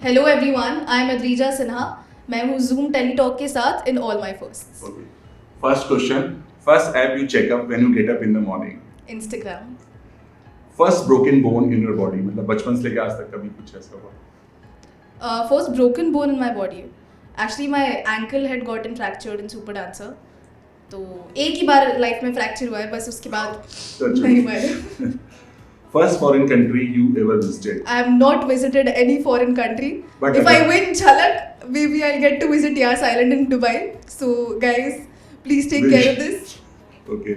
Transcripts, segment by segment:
Hello everyone, I am Adrija Sinha. मैं हूँ zoom Teletalk के साथ in all my firsts. Okay. First question. First app you check up when you get up in the morning. Instagram. First broken bone in your body. मतलब बचपन से लेके आज तक कभी कुछ ऐसा हुआ? First broken bone in my body, actually my ankle had gotten fractured in super dancer. तो एक ही बार लाइफ में फ्रैक्चर हुआ है, बस उसके बाद नहीं हुआ है। First foreign country you ever visited. I have not visited any foreign country. But if I win Jhalak, maybe I'll get to visit Yas Island in Dubai. So guys, please take care of this. Okay.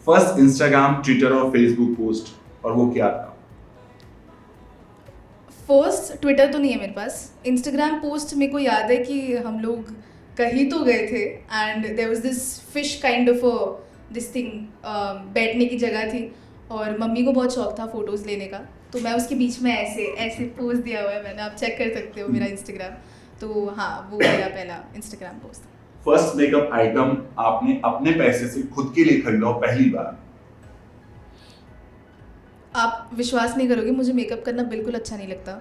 First Instagram, Twitter और Facebook post और वो क्या था? First Twitter तो नहीं है मेरे पास। Instagram post मेरे को याद है कि हम लोग कहीं तो गए थे and there was this fish kind of this thing, बैठने की जगह थी और मम्मी को बहुत शौक था फोटोज़ लेने का, तो मैं उसके बीच में ऐसे ऐसे पोज दिया हुआ है मैंने, आप चेक कर सकते हो मेरा इंस्टाग्राम। तो हाँ, वो मेरा पहला इंस्टाग्राम पोस्ट था। फर्स्ट मेकअप आइटम आपने अपने पैसे से खुद के लिए खरीदा हो पहली बार? आप विश्वास नहीं करोगे, मुझे मेकअप करना बिल्कुल अच्छा नहीं लगता।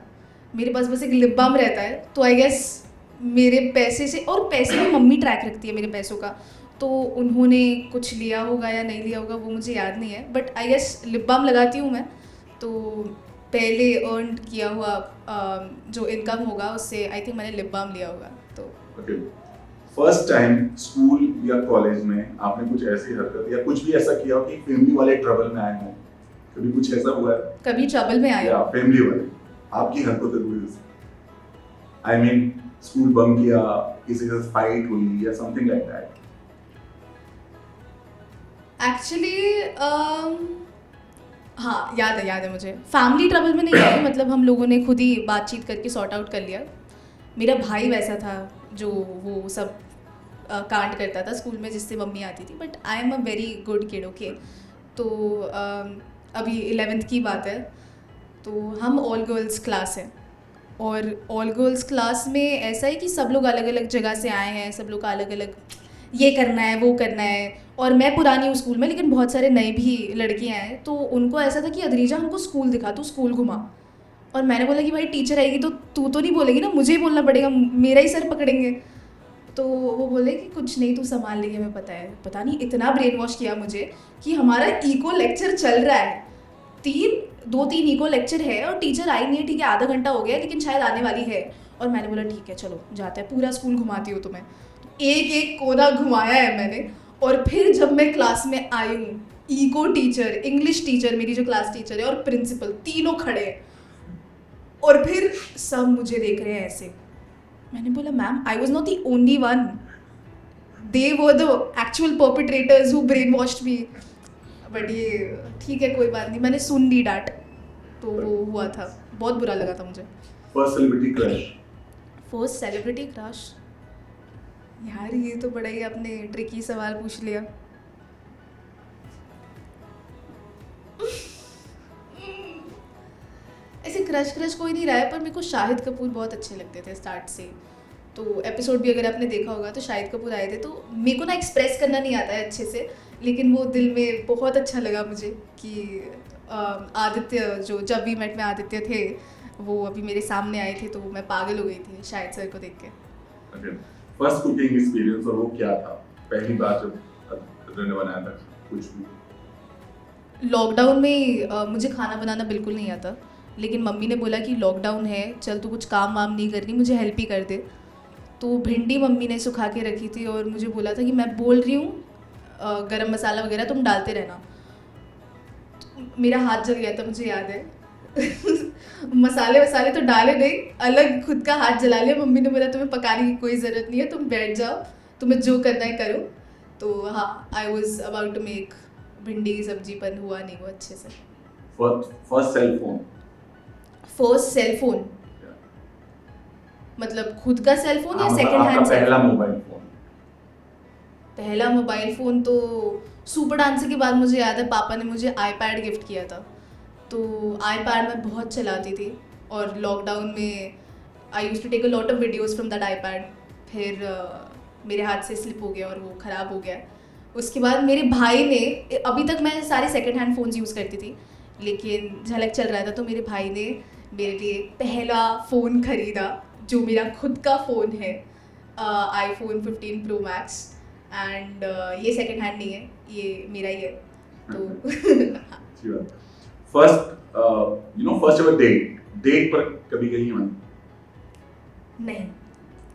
मेरे पास बस एक लिप बाम रहता है, तो आई गेस मेरे पैसे से, और पैसे भी मम्मी ट्रैक रखती है मेरे पैसों का, तो उन्होंने कुछ लिया होगा या नहीं लिया होगा वो मुझे याद नहीं है, but I guess lip balm लगाती हूँ मैं, तो पहले अर्न किया हुआ जो इनकम होगा उससे आई थिंक मैंने लिप बाम लिया होगा। तो फर्स्ट टाइम स्कूल या कॉलेज में आपने कुछ ऐसी हरकत या कुछ भी ऐसा किया हो कि फैमिली वाले ट्रबल में आए हों? कभी कुछ ऐसा हुआ है? कभी ट्रबल में आया? फैमिली वाले आपकी हरकतें हुई? आई मीन स्कूल बंक किया, किसी से फाइट हुई या समथिंग लाइक दैट? एक्चुअली हाँ, याद है मुझे। फैमिली ट्रबल में नहीं आई, मतलब हम लोगों ने खुद ही बातचीत करके सॉर्ट आउट कर लिया। मेरा भाई वैसा था जो वो सब कांड करता था स्कूल में, जिससे मम्मी आती थी, but I am a very good kid. Okay, तो अभी 11th की बात है, तो हम ऑल गर्ल्स क्लास है और ऑल गर्ल्स क्लास में ऐसा है कि सब लोग अलग अलग जगह से आए हैं, सब लोग का अलग अलग ये करना है वो करना है, और मैं पुरानी हूँ स्कूल में, लेकिन बहुत सारे नए भी लड़कियाँ हैं, तो उनको ऐसा था कि अद्रीजा हमको स्कूल दिखा, तू स्कूल घुमा। और मैंने बोला कि भाई टीचर आएगी तो तू तो नहीं बोलेगी ना, मुझे ही बोलना पड़ेगा, मेरा ही सर पकड़ेंगे। तो वो बोले कि कुछ नहीं, तू संभाल लेगी, हमें पता है। पता नहीं इतना ब्रेन वॉश किया मुझे कि हमारा इको लेक्चर चल रहा है, 2-3 इको लेक्चर है और टीचर आई नहीं है, ठीक है आधा घंटा हो गया लेकिन शायद आने वाली है। और मैंने बोला ठीक है चलो जाते हैं, पूरा स्कूल घुमाती हूँ तुम्हें। एक एक कोना घुमाया है मैंने, और फिर जब मैं क्लास में आई हूँ, ईको टीचर, इंग्लिश टीचर मेरी जो क्लास टीचर है और प्रिंसिपल तीनों खड़े हैं, और फिर सब मुझे देख रहे हैं ऐसे। मैंने बोला ma'am, I was not the only one, they were the actual perpetrators who brain washed me. But ये ठीक है, कोई बात नहीं, मैंने सुन ली डांट, तो वो हुआ था, बहुत बुरा लगा था मुझे। First celebrity crush? First celebrity crush, यार ये तो बड़ा ही आपने ट्रिकी सवाल पूछ लिया। ऐसे क्रश कोई नहीं रहा है, पर मेरे को शाहिद कपूर बहुत अच्छे लगते थे स्टार्ट से। तो एपिसोड भी अगर आपने देखा होगा तो शाहिद कपूर आए थे, तो मेरे को ना एक्सप्रेस करना नहीं आता है अच्छे से, लेकिन वो दिल में बहुत अच्छा लगा मुझे कि आदित्य, जो जब वी मेट में आदित्य थे, वो अभी मेरे सामने आए थे, तो मैं पागल हो गई थी शाहिद सर को देख के। फर्स्ट कुकिंग एक्सपीरियंस और वो क्या था? पहली बार जब तुमने बनाया था कुछ भी? लॉकडाउन में मुझे खाना बनाना बिल्कुल नहीं आता, लेकिन मम्मी ने बोला कि लॉकडाउन है, चल तू कुछ काम वाम नहीं करनी, मुझे हेल्प ही कर दे। तो भिंडी मम्मी ने सुखा के रखी थी और मुझे बोला था कि मैं बोल रही हूँ गरम मसाला वगैरह तुम डालते रहना। तो मेरा हाथ जल गया था, मुझे याद है। मसाले तो डाले नहीं, अलग खुद का हाथ जला लिया। मम्मी ने बोला तुम्हें पकाने की कोई ज़रूरत नहीं है, तुम बैठ जाओ, तुम्हें जो करना है करो। तो हाँ, I was about to make भिंडी की सब्जी, पर हुआ नहीं वो अच्छे से। First cell phone? First cell phone मतलब खुद का सेल फोन या सेकंड हैंड? पहला मोबाइल फोन? पहला मोबाइल फ़ोन तो सुपर डांसर के बाद मुझे याद है पापा ने मुझे आईपैड गिफ्ट किया था, तो आईपैड मैं बहुत चलाती थी, और लॉकडाउन में I used to take a lot of videos from that iPad. फिर मेरे हाथ से स्लिप हो गया और वो ख़राब हो गया। उसके बाद मेरे भाई ने, अभी तक मैं सारे सेकंड हैंड फ़ोन्स यूज़ करती थी, लेकिन झलक चल रहा था तो मेरे भाई ने मेरे लिए पहला फ़ोन ख़रीदा जो मेरा खुद का फ़ोन है, iPhone 15 Pro Max। एंड ये सेकंड हैंड नहीं है, ये मेरा ही है। तो अच्छी बात। फर्स्ट एवर डेट पर कभी गई हो? नहीं,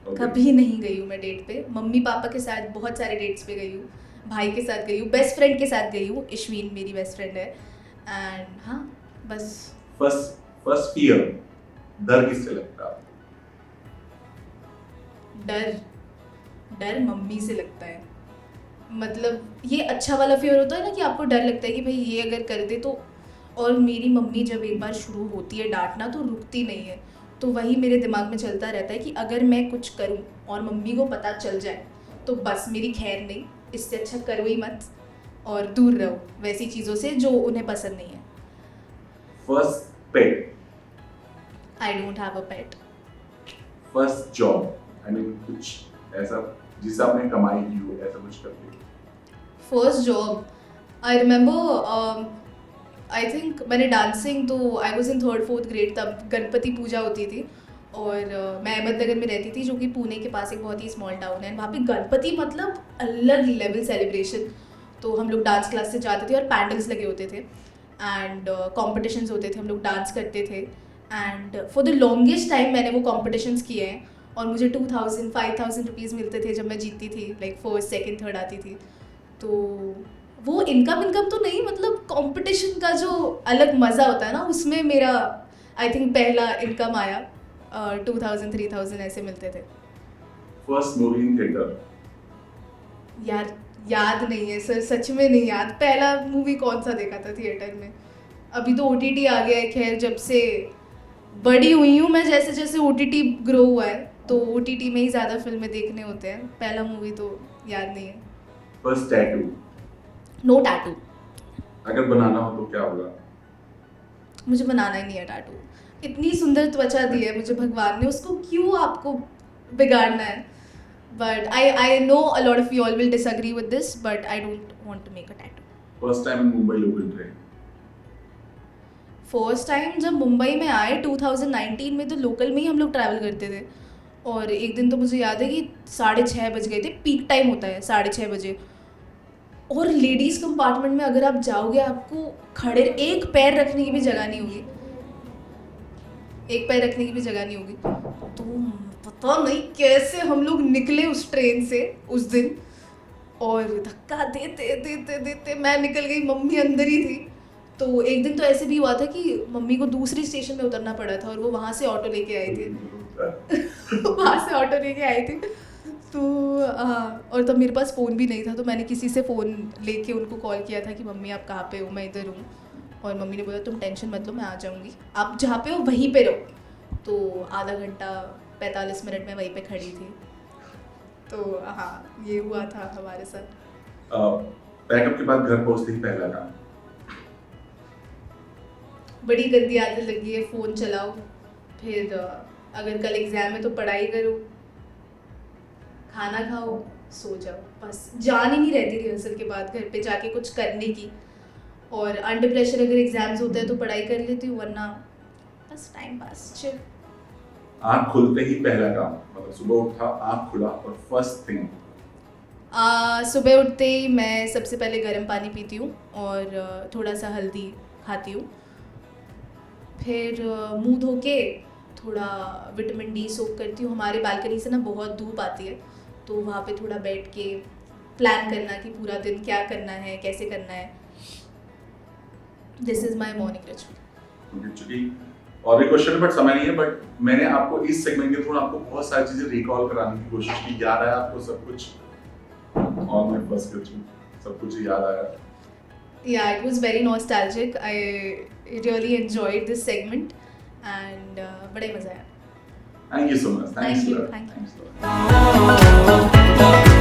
Okay. कभी नहीं गई हूँ मैं डेट पे। मम्मी पापा के साथ बहुत सारे डेट्स पे गई हूँ, भाई के साथ गई हूँ, बेस्ट फ्रेंड के साथ गई हूँ, इश्वीन मेरी बेस्ट फ्रेंड है। एंड हाँ, बस। फर्स्ट फियर, डर किससे लगता है? डर मम्मी से लगता है। मतलब ये अच्छा वाला फियर होता है ना, कि आपको डर लगता है कि भाई ये अगर कर दे तो। और मेरी मम्मी जब एक बार शुरू होती है डांटना तो रुकती नहीं है। तो वही मेरे दिमाग में चलता रहता है कि अगर मैं कुछ करूं और मम्मी को पता चल जाए तो बस मेरी खैर नहीं, इससे अच्छा करो ही मत और दूर रहो वैसी चीज़ों से जो उन्हें पसंद नहीं है। First pet, I don't have a pet. First job, I mean कुछ ऐसा जिससे आपने कमाई की हो, ऐसा कुछ करके। First job, I remember, I think मैंने डांसिंग, तो I was in 3rd 4th grade, तब गणपति पूजा होती थी और मैं अहमदनगर में रहती थी जो कि पुणे के पास एक बहुत ही स्मॉल टाउन है। वहाँ पे गणपति मतलब अलग लेवल सेलिब्रेशन। तो हम लोग डांस क्लास से जाते थे और पैंडल्स लगे होते थे एंड कॉम्पिटिशन्स होते थे, हम लोग डांस करते थे। And for the longest time मैंने वो कॉम्पिटिशन्स किए हैं और मुझे 2000 5000 रुपीज़ मिलते थे जब मैं जीतती थी, लाइक फर्स्ट सेकंड थर्ड आती थी। तो वो इनकम तो नहीं, मतलब कंपटीशन का जो अलग मज़ा होता है ना, उसमें मेरा आई थिंक पहला इनकम आया। 2000 3000 ऐसे मिलते थे। फर्स्ट मूवी इन थिएटर, यार याद नहीं है सर, सच में नहीं याद। पहला मूवी कौन सा देखा था थिएटर में? अभी तो OTT आ गया है। खैर, जब से बड़ी हुई हूँ मैं, जैसे जैसे OTT ग्रो हुआ है तो OTT में ही ज़्यादा फिल्में देखने होते हैं। पहला मूवी तो याद नहीं है। First tattoo, no tattoo. अगर बनाना हो तो क्या होगा? मुझे बनाना ही नहीं है टैटू। इतनी सुंदर त्वचा दी है मुझे भगवान ने, उसको क्यों आपको बिगाड़ना है? But I know a lot of you all will disagree with this, but I don't want to make a tattoo. First time in Mumbai local train, first time जब मुंबई में आए 2019 में, तो लोकल में ही हम लोग ट्रैवल करते थे। और एक दिन तो मुझे याद है कि 6:30 बज गए थे, पीक टाइम होता है 6:30 बजे। और लेडीज़ कंपार्टमेंट में अगर आप जाओगे, आपको खड़े एक पैर रखने की भी जगह नहीं होगी, एक पैर रखने की भी जगह नहीं होगी। तो पता नहीं कैसे हम लोग निकले उस ट्रेन से उस दिन, और धक्का देते देते देते मैं निकल गई, मम्मी अंदर ही थी। तो एक दिन तो ऐसे भी हुआ था कि मम्मी को दूसरी स्टेशन में उतरना पड़ा था और वो वहाँ से ऑटो लेके आई थी। वहाँ से ऑटो लेके आई थी। तो और तब मेरे पास फ़ोन भी नहीं था, तो मैंने किसी से फ़ोन लेके उनको कॉल किया था कि मम्मी आप कहाँ पे हो, मैं इधर हूँ। और मम्मी ने बोला तुम टेंशन मत लो, मैं आ जाऊँगी, आप जहाँ पे हो वहीं पे रहो। तो आधा घंटा 45 मिनट में वहीं पे खड़ी थी। तो हाँ, ये हुआ था हमारे साथ। पैकअप के बाद घर पहुंचते ही पहला काम, बड़ी गंदी आदत लगी है, फ़ोन चलाओ, फिर अगर कल एग्ज़ाम है तो पढ़ाई करो, खाना खाओ, सो जाओ। बस जान ही नहीं रहती रिहर्सल के बाद घर पे जाके कुछ करने की। और अंडर प्रेशर अगर एग्ज़ाम्स होते हैं तो पढ़ाई कर लेती हूँ, वरना बस टाइम पास, चिल। आँख खुलते ही पहला काम, मतलब सुबह उठा आँख खुला और फर्स्ट थिंग? सुबह उठते ही मैं सबसे पहले गर्म पानी पीती हूँ और थोड़ा सा हल्दी खाती हूँ। फिर मुंह धो के थोड़ा विटामिन D सोक करती हूँ। हमारे बालकनी से ना बहुत धूप आती है, तो वहाँ पे थोड़ा बैठ के प्लान करना कि पूरा दिन क्या करना है, कैसे करना है। This is my morning ritual. चूंकि और भी क्वेश्चन बट समय नहीं है, बट मैंने आपको इस सेगमेंट के थ्रू आपको बहुत सारी चीजें रिकॉल कराने की कोशिश की। याद आया आपको सब कुछ? और मैं फर्स्ट क्वेश्चन, सब कुछ याद आया? Yeah, it was very nostalgic. I really enjoyed this segment and बड़ा ही मजा आया. Thank you so much. Thanks Thank you, a lot. thank you. Thanks a lot.